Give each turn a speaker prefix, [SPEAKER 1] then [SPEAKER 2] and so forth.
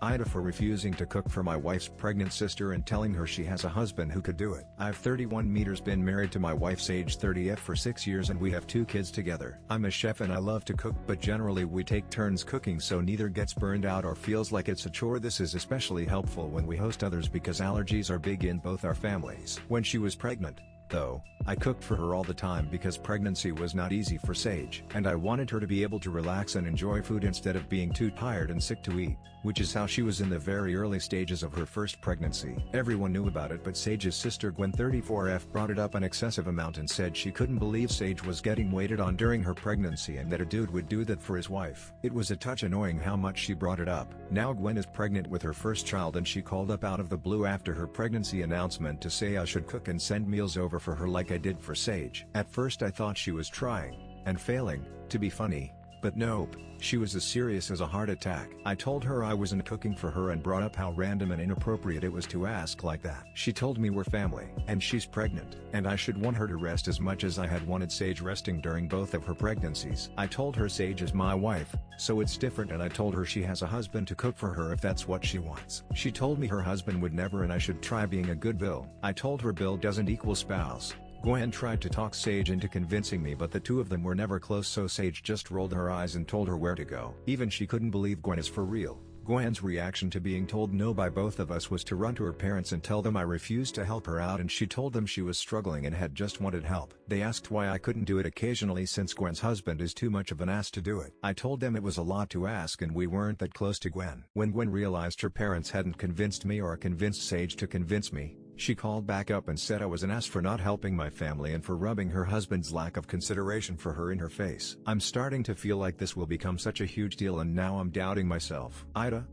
[SPEAKER 1] AITA for refusing to cook for my wife's pregnant sister and telling her she has a husband who could do it. I've 31 meters been married to my wife's age 30th for 6 years and we have 2 kids together. I'm a chef and I love to cook, but generally we take turns cooking so neither gets burned out or feels like it's a chore. This is especially helpful when we host others because allergies are big in both our families. When she was pregnant, though, I cooked for her all the time because pregnancy was not easy for Sage, and I wanted her to be able to relax and enjoy food instead of being too tired and sick to eat, which is how she was in the very early stages of her first pregnancy. Everyone knew about it, but Sage's sister Gwen 34F brought it up an excessive amount and said she couldn't believe Sage was getting waited on during her pregnancy and that a dude would do that for his wife. It was a touch annoying how much she brought it up. Now Gwen is pregnant with her first child and she called up out of the blue after her pregnancy announcement to say I should cook and send meals over for her like I did for Sage. At first I thought she was trying, and failing, to be funny, but nope, she was as serious as a heart attack. I told her I wasn't cooking for her and brought up how random and inappropriate it was to ask like that. She told me we're family, and she's pregnant, and I should want her to rest as much as I had wanted Sage resting during both of her pregnancies. I told her Sage is my wife, so it's different, and I told her she has a husband to cook for her if that's what she wants. She told me her husband would never and I should try being a good Bill. I told her Bill doesn't equal spouse. Gwen tried to talk Sage into convincing me, but the two of them were never close, so Sage just rolled her eyes and told her where to go. Even she couldn't believe Gwen is for real. Gwen's reaction to being told no by both of us was to run to her parents and tell them I refused to help her out, and she told them she was struggling and had just wanted help. They asked why I couldn't do it occasionally since Gwen's husband is too much of an ass to do it. I told them it was a lot to ask and we weren't that close to Gwen. When Gwen realized her parents hadn't convinced me or convinced Sage to convince me, she called back up and said I was an ass for not helping my family and for rubbing her husband's lack of consideration for her in her face. I'm starting to feel like this will become such a huge deal and now I'm doubting myself. AITA,